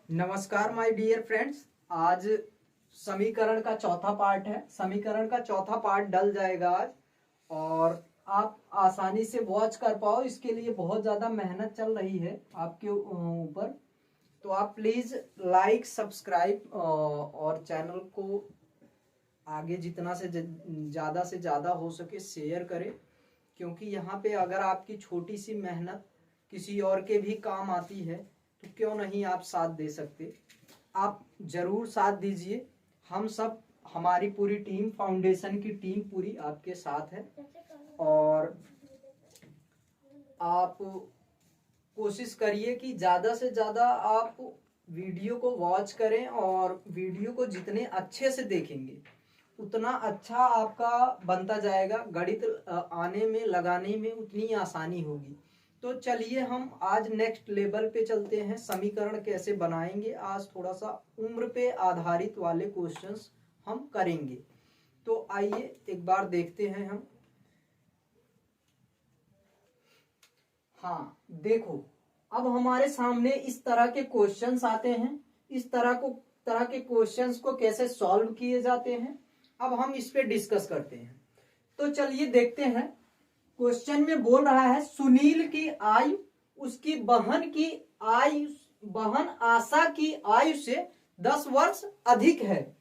नमस्कार my dear friends. आज समीकरण का चौथा पार्ट है। समीकरण का चौथा पार्ट डल जाएगा आज, और आप आसानी से वॉच कर पाओ, इसके लिए बहुत ज़्यादा मेहनत चल रही है आपके ऊपर। तो आप प्लीज़ लाइक सब्सक्राइब और चैनल को आगे जितना से ज़्यादा हो सके शेयर करें, क्योंकि यहाँ पे अगर आपकी छोटी सी मेहनत किसी और के भी काम आती है तो क्यों नहीं आप साथ दे सकते। आप जरूर साथ दीजिए। हम सब, हमारी पूरी टीम, फाउंडेशन की टीम पूरी आपके साथ है, और आप कोशिश करिए कि ज़्यादा से ज़्यादा आप वीडियो को वॉच करें, और वीडियो को जितने अच्छे से देखेंगे उतना अच्छा आपका बनता जाएगा। गणित आने में, लगाने में उतनी आसानी होगी। तो चलिए हम आज नेक्स्ट लेवल पे चलते हैं। समीकरण कैसे बनाएंगे, आज थोड़ा सा उम्र पे आधारित वाले क्वेश्चंस हम करेंगे। तो आइए एक बार देखते हैं हम। हाँ देखो, अब हमारे सामने इस तरह के क्वेश्चंस आते हैं। इस तरह के क्वेश्चंस को कैसे सॉल्व किए जाते हैं, अब हम इस पे डिस्कस करते हैं। तो चलिए देखते हैं। क्वेश्चन में बोल रहा है सुनील की आयु उसकी बहन आशा की आयु से 10 वर्ष अधिक है।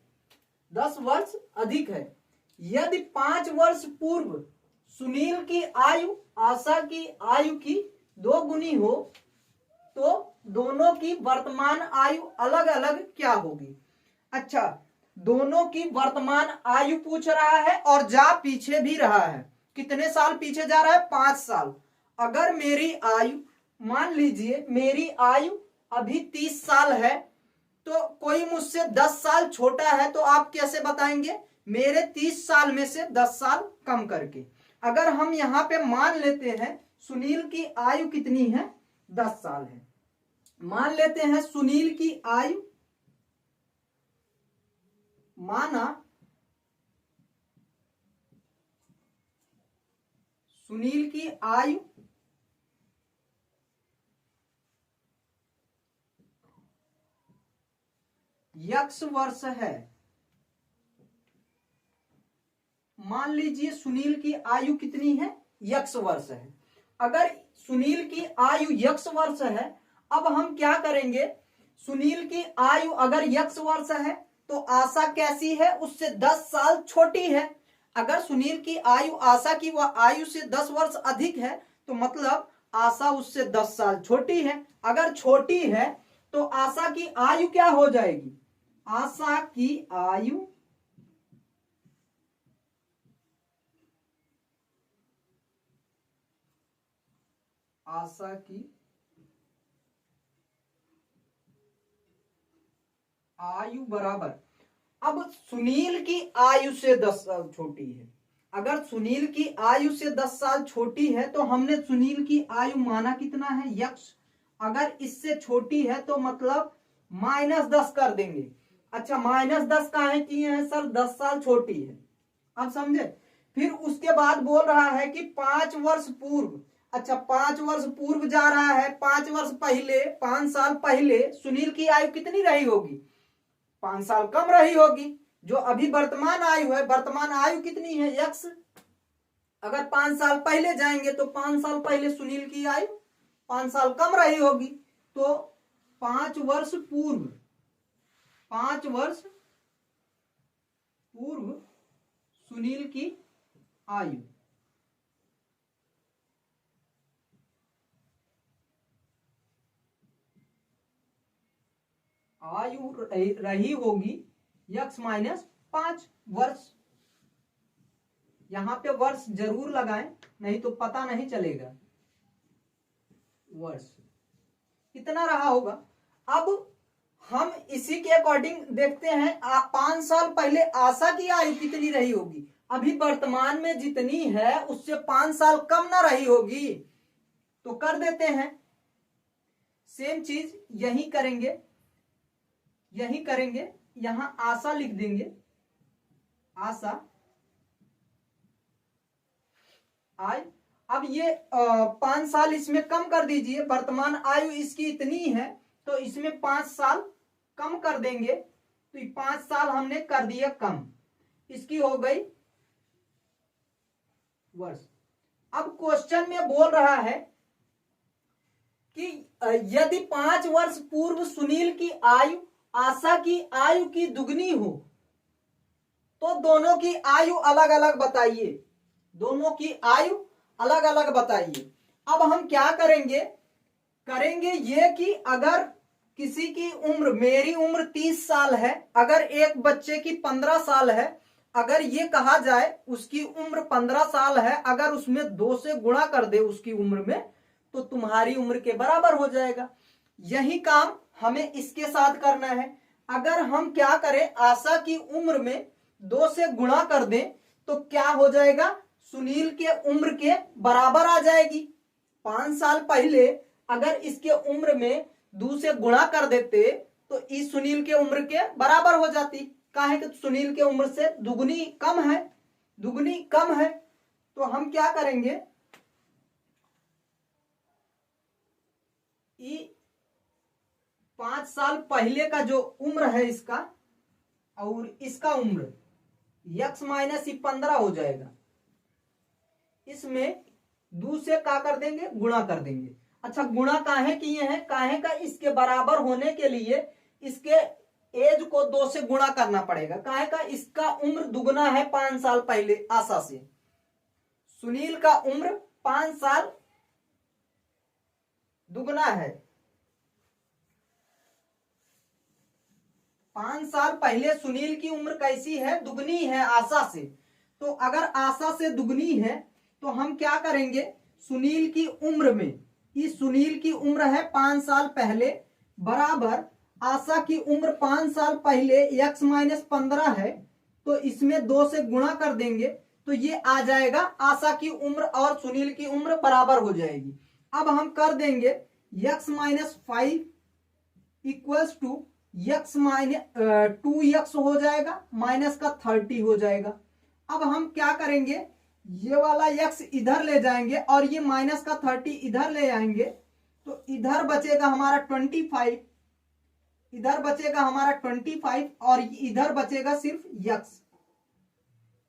10 वर्ष अधिक है। यदि 5 वर्ष पूर्व सुनील की आयु आशा की आयु की 2 गुनी हो तो दोनों की वर्तमान आयु अलग अलग क्या होगी। अच्छा, दोनों की वर्तमान आयु पूछ रहा है और जा पीछे भी रहा है। कितने साल पीछे जा रहा है? 5 साल। अगर मेरी आयु, मान लीजिए मेरी आयु अभी 30 साल है, तो कोई मुझसे 10 साल छोटा है, तो आप कैसे बताएंगे? मेरे 30 साल में से 10 साल कम करके। अगर हम यहां पे मान लेते हैं सुनील की आयु कितनी है? 10 साल है। मान लेते हैं सुनील की आयु, माना सुनील की आयु x वर्ष है। मान लीजिए सुनील की आयु कितनी है? x वर्ष है। अगर सुनील की आयु x वर्ष है, अब हम क्या करेंगे? सुनील की आयु अगर x वर्ष है तो आशा कैसी है? उससे 10 साल छोटी है। अगर सुनील की आयु आशा की वह आयु से 10 वर्ष अधिक है, तो मतलब आशा उससे 10 साल छोटी है। अगर छोटी है तो आशा की आयु क्या हो जाएगी? आशा की आयु बराबर, अब सुनील की आयु से 10 साल छोटी है। अगर सुनील की आयु से 10 साल छोटी है तो हमने सुनील की आयु माना कितना है? यक्ष। अगर इससे छोटी है तो मतलब -10 कर देंगे। अच्छा, -10 काहे किए हैं सर? 10 साल छोटी है। अब समझे? फिर उसके बाद बोल रहा है कि 5 वर्ष पूर्व। अच्छा, 5 वर्ष पूर्व जा रहा है। 5 वर्ष पहले, 5 साल पहले सुनील की आयु कितनी रही होगी? 5 साल कम रही होगी। जो अभी वर्तमान आयु है, वर्तमान आयु कितनी है? x। अगर 5 साल पहले जाएंगे तो 5 साल पहले सुनील की आयु 5 साल कम रही होगी। तो 5 वर्ष पूर्व, 5 वर्ष पूर्व सुनील की आयु रही होगी x - 5 वर्ष। यहां पे वर्ष जरूर लगाएं, नहीं तो पता नहीं चलेगा। वर्ष कितना रहा होगा? अब हम इसी के अकॉर्डिंग देखते हैं 5 साल पहले आशा की आयु कितनी रही होगी। अभी वर्तमान में जितनी है उससे 5 साल कम ना रही होगी। तो कर देते हैं, सेम चीज यही करेंगे। यहां आशा लिख देंगे। आशा आयु, अब ये 5 साल इसमें कम कर दीजिए। वर्तमान आयु इसकी इतनी है तो इसमें 5 साल कम कर देंगे, तो ये 5 साल हमने कर दिया कम, इसकी हो गई वर्ष। अब क्वेश्चन में बोल रहा है कि यदि 5 वर्ष पूर्व सुनील की आयु आशा की आयु की दुगनी हो तो दोनों की आयु अलग अलग बताइए, दोनों की आयु अलग अलग बताइए। अब हम क्या करेंगे, करेंगे ये कि अगर किसी की उम्र, मेरी उम्र 30 साल है, अगर एक बच्चे की 15 साल है, अगर ये कहा जाए उसकी उम्र 15 साल है, अगर उसमें 2 से गुणा कर दे उसकी उम्र में, तो तुम्हारी उम्र के बराबर हो जाएगा। यही काम हमें इसके साथ करना है। अगर हम क्या करें, आशा की उम्र में 2 से गुणा कर दें तो क्या हो जाएगा, सुनील के उम्र के बराबर आ जाएगी। 5 साल पहले अगर इसके उम्र में 2 से गुणा कर देते तो इस सुनील के उम्र के बराबर हो जाती। काहे कि सुनील के उम्र से दुगनी कम है, दुगनी कम है। तो हम क्या करेंगे, 5 साल पहले का जो उम्र है इसका और इसका उम्र x माइनस 15 हो जाएगा, इसमें 2 से क्या कर देंगे, गुणा कर देंगे। अच्छा, गुणा काहे किए हैं, काहे का, इसके बराबर होने के लिए इसके एज को 2 से गुणा करना पड़ेगा। काहे का, इसका उम्र दुगना है 5 साल पहले आशा से, सुनील का उम्र 5 साल दुगना है। 5 साल पहले सुनील की उम्र कैसी है, दुगनी है आशा से। तो अगर आशा से दुगनी है तो हम क्या करेंगे, सुनील की उम्र में, इस सुनील की उम्र है 5 साल पहले बराबर आशा की उम्र 5 साल पहले x माइनस 15 है, तो इसमें 2 से गुणा कर देंगे तो ये आ जाएगा, आशा की उम्र और सुनील की उम्र बराबर हो जाएगी। अब हम कर देंगे x minus 5 equals to x minus 2x हो जाएगा, माइनस का 30 हो जाएगा। अब हम क्या करेंगे, ये वाला x इधर ले जाएंगे और ये माइनस का 30 इधर ले आएंगे, तो इधर बचेगा हमारा 25, इधर बचेगा हमारा 25 और इधर बचेगा सिर्फ x,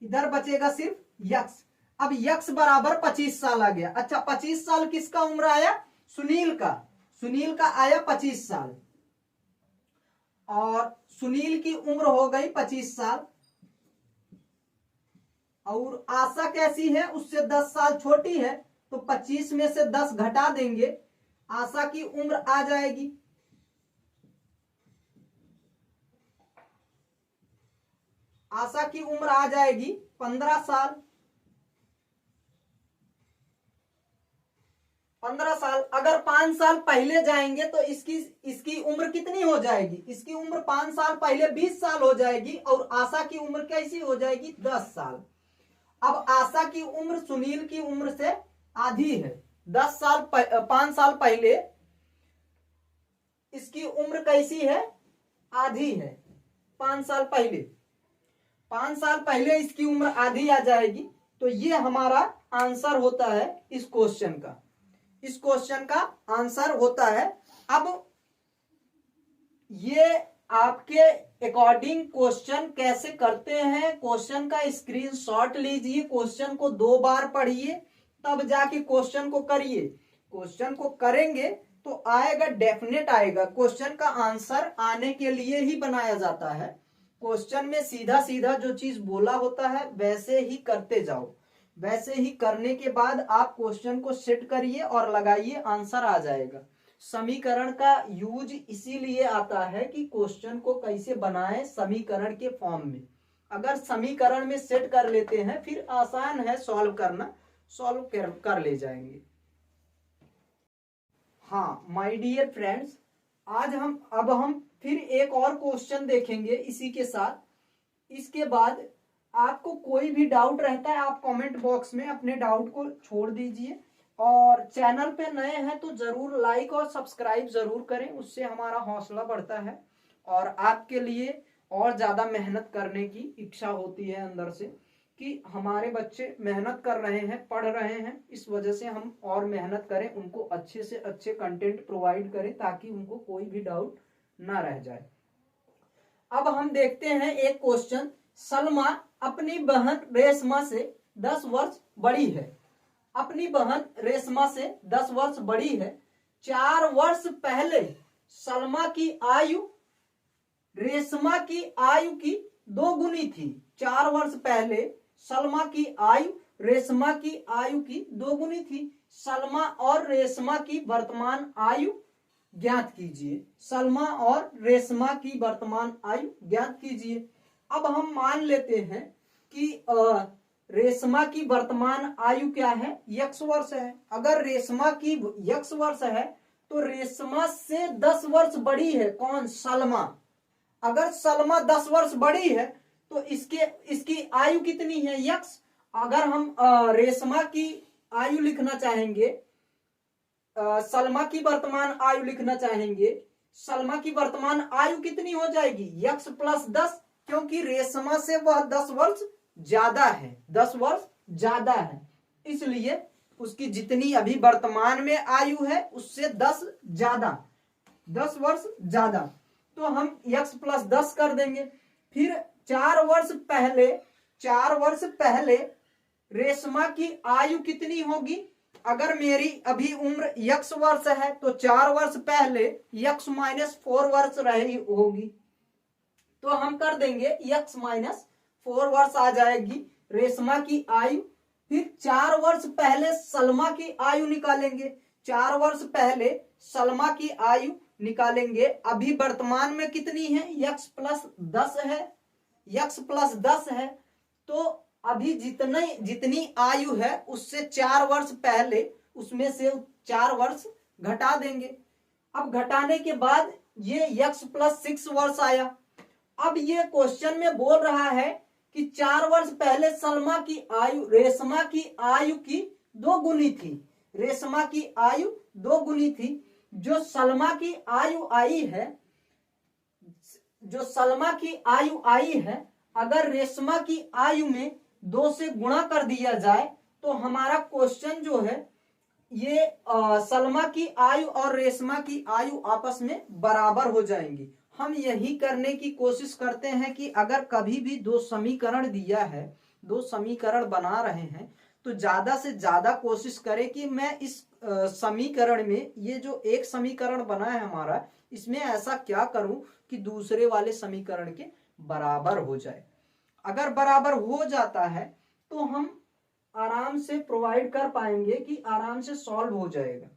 इधर बचेगा सिर्फ x। अब x बराबर 25 साल आ गया। अच्छा, 25 साल किसका उम्र आया, सुनील का, सुनील का आया 25 साल और सुनील की उम्र हो गई 25 साल और आशा कैसी है, उससे 10 साल छोटी है, तो 25 में से 10 घटा देंगे, आशा की उम्र आ जाएगी, आशा की उम्र आ जाएगी 15 साल। 15 साल अगर 5 साल पहले जाएंगे तो इसकी उम्र कितनी हो जाएगी, इसकी उम्र 5 साल पहले 20 साल हो जाएगी और आशा की उम्र कैसी हो जाएगी, 10 साल। अब आशा की उम्र सुनील की उम्र से आधी है, 10 साल 5 साल पहले इसकी उम्र कैसी है, आधी है। 5 साल पहले, 5 साल पहले इसकी उम्र आधी आ जाएगी। तो ये हमारा आंसर होता है इस क्वेश्चन का, इस क्वेश्चन का आंसर होता है। अब ये आपके अकॉर्डिंग क्वेश्चन कैसे करते हैं, क्वेश्चन का स्क्रीनशॉट लीजिए, क्वेश्चन को 2 बार पढ़िए तब जाके क्वेश्चन को करिए। क्वेश्चन को करेंगे तो आएगा, डेफिनेट आएगा। क्वेश्चन का आंसर आने के लिए ही बनाया जाता है। क्वेश्चन में सीधा सीधा जो चीज बोला होता है वैसे ही करते जाओ, वैसे ही करने के बाद आप क्वेश्चन को सेट करिए और लगाइए, आंसर आ जाएगा। समीकरण का यूज इसीलिए आता है कि क्वेश्चन को कैसे बनाएं समीकरण के फॉर्म में। अगर समीकरण में सेट कर लेते हैं फिर आसान है सॉल्व करना, सॉल्व कर ले जाएंगे। हाँ माय डियर फ्रेंड्स, आज हम फिर एक और क्वेश्चन देखेंगे इसी के साथ। इसके बाद आपको कोई भी डाउट रहता है आप कमेंट बॉक्स में अपने डाउट को छोड़ दीजिए, और चैनल पे नए हैं तो जरूर लाइक और सब्सक्राइब जरूर करें, उससे हमारा हौसला बढ़ता है और आपके लिए और ज्यादा मेहनत करने की इच्छा होती है अंदर से कि हमारे बच्चे मेहनत कर रहे हैं, पढ़ रहे हैं, इस वजह से हम और मेहनत करें, उनको अच्छे से अच्छे कंटेंट प्रोवाइड करें ताकि उनको कोई भी डाउट ना रह जाए। अब हम देखते हैं एक क्वेश्चन। सलमा अपनी बहन रेशमा से 10 वर्ष बड़ी है। अपनी बहन रेशमा से 10 वर्ष बड़ी है। 4 वर्ष पहले सलमा की आयु रेशमा की आयु की 2 गुनी थी। 4 वर्ष पहले सलमा की आयु रेशमा की आयु की 2 गुनी थी। सलमा और रेशमा की वर्तमान आयु ज्ञात कीजिए। सलमा और रेशमा की वर्तमान आयु ज्ञात कीजिए। अब हम मान लेते हैं कि रेशमा की वर्तमान आयु क्या है, x वर्ष है। अगर रेशमा की x वर्ष है तो रेशमा से 10 वर्ष बड़ी है कौन, सलमा। अगर सलमा 10 वर्ष बड़ी है तो इसकी आयु कितनी है, x। अगर हम रेशमा की आयु लिखना चाहेंगे, सलमा की वर्तमान आयु लिखना चाहेंगे, सलमा की वर्तमान आयु कितनी हो जाएगी, x प्लस 10, क्योंकि रेशमा से वह 10 वर्ष ज्यादा है, 10 वर्ष ज्यादा है, इसलिए उसकी जितनी अभी वर्तमान में आयु है उससे 10 ज्यादा, 10 वर्ष ज्यादा। तो हम x प्लस 10 कर देंगे। फिर 4 वर्ष पहले रेशमा की आयु कितनी होगी। अगर मेरी अभी उम्र x वर्ष है तो 4 वर्ष पहले x माइनस 4 वर्ष रही होगी, तो हम कर देंगे x माइनस 4 वर्ष आ जाएगी रेशमा की आयु। फिर 4 वर्ष पहले सलमा की आयु निकालेंगे। 4 वर्ष पहले सलमा की आयु निकालेंगे। अभी वर्तमान में कितनी है, x प्लस 10 है, x प्लस 10 है। तो अभी जितनी आयु है उससे 4 वर्ष पहले उसमें से 4 वर्ष घटा देंगे। अब घटाने के बाद ये x प्लस 6 वर्ष आया। अब ये क्वेश्चन में बोल रहा है कि 4 वर्ष पहले सलमा की आयु रेशमा की आयु की 2 गुनी थी। रेशमा की आयु 2 गुनी थी। जो सलमा की आयु आई है, अगर रेशमा की आयु में 2 से गुणा कर दिया जाए तो हमारा क्वेश्चन जो है ये सलमा की आयु और रेशमा की आयु आपस में बराबर हो जाएंगी। हम यही करने की कोशिश करते हैं कि अगर कभी भी 2 समीकरण दिया है, 2 समीकरण बना रहे हैं, तो ज्यादा से ज्यादा कोशिश करें कि मैं इस समीकरण में ये जो एक समीकरण बना है हमारा, इसमें ऐसा क्या करूं कि दूसरे वाले समीकरण के बराबर हो जाए। अगर बराबर हो जाता है तो हम आराम से प्रोवाइड कर पाएंगे कि आराम से सॉल्व हो जाएगा।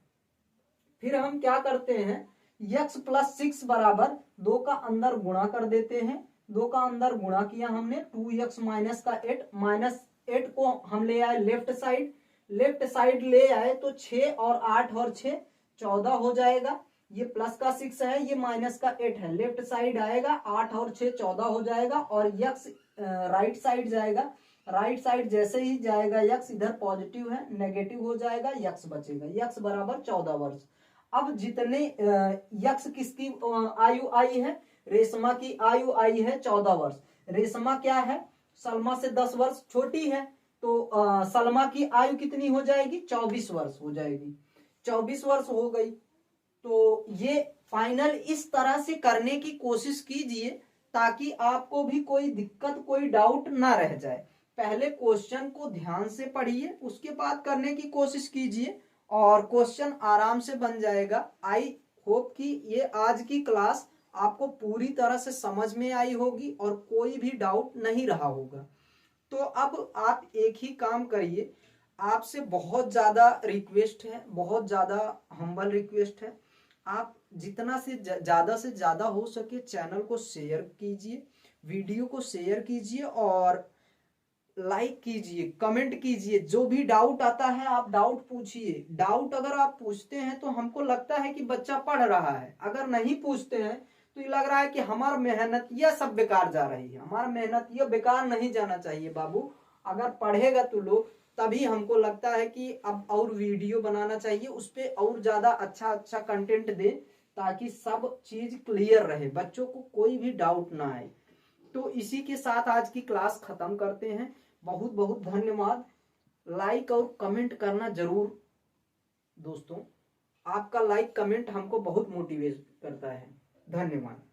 फिर हम क्या करते हैं, x प्लस 6 बराबर 2 का अंदर गुणा कर देते हैं। 2 का अंदर गुणा किया हमने, 2x माइनस का 8, माइनस 8 को हम ले आए लेफ्ट साइड ले आए तो 6 और 8 और 6 14 हो जाएगा। ये प्लस का 6 है, ये माइनस का 8 है, लेफ्ट साइड आएगा, 8 और 6 14 हो जाएगा। और x राइट साइड जाएगा, राइट साइड जैसे ही जाएगा x इधर पॉजिटिव है, नेगेटिव हो जाएगा, x बचेगा, x बराबर 14 वर्ष। अब जितने x किसकी आयु आई है, रेशमा की आयु आई है 14 वर्ष। रेशमा क्या है, सलमा से 10 वर्ष छोटी है, तो सलमा की आयु कितनी हो जाएगी, 24 वर्ष हो जाएगी, 24 वर्ष हो गई। तो ये फाइनल इस तरह से करने की कोशिश कीजिए ताकि आपको भी कोई दिक्कत, कोई डाउट ना रह जाए। पहले क्वेश्चन को ध्यान से पढ़िए, उसके बाद करने की कोशिश कीजिए और क्वेश्चन आराम से बन जाएगा। आई होप कि ये आज की क्लास आपको पूरी तरह से समझ में आई होगी और कोई भी डाउट नहीं रहा होगा। तो अब आप एक ही काम करिए, आपसे बहुत ज्यादा रिक्वेस्ट है, बहुत ज्यादा हम्बल रिक्वेस्ट है, आप जितना से ज्यादा हो सके चैनल को शेयर कीजिए, वीडियो को शेयर कीजिए और लाइक कीजिए, कमेंट कीजिए। जो भी डाउट आता है आप डाउट पूछिए। डाउट अगर आप पूछते हैं तो हमको लगता है कि बच्चा पढ़ रहा है, अगर नहीं पूछते हैं तो ये लग रहा है कि हमारा मेहनत यह सब बेकार जा रही है। हमारा मेहनत यह बेकार नहीं जाना चाहिए बाबू। अगर पढ़ेगा तो लोग, तभी हमको लगता है कि अब और वीडियो बनाना चाहिए, उस पर और ज्यादा अच्छा कंटेंट दें ताकि सब चीज क्लियर रहे, बच्चों को कोई भी डाउट ना आए। तो इसी के साथ आज की क्लास खत्म करते हैं। बहुत बहुत धन्यवाद। लाइक और कमेंट करना जरूर दोस्तों, आपका लाइक कमेंट हमको बहुत मोटिवेट करता है। धन्यवाद।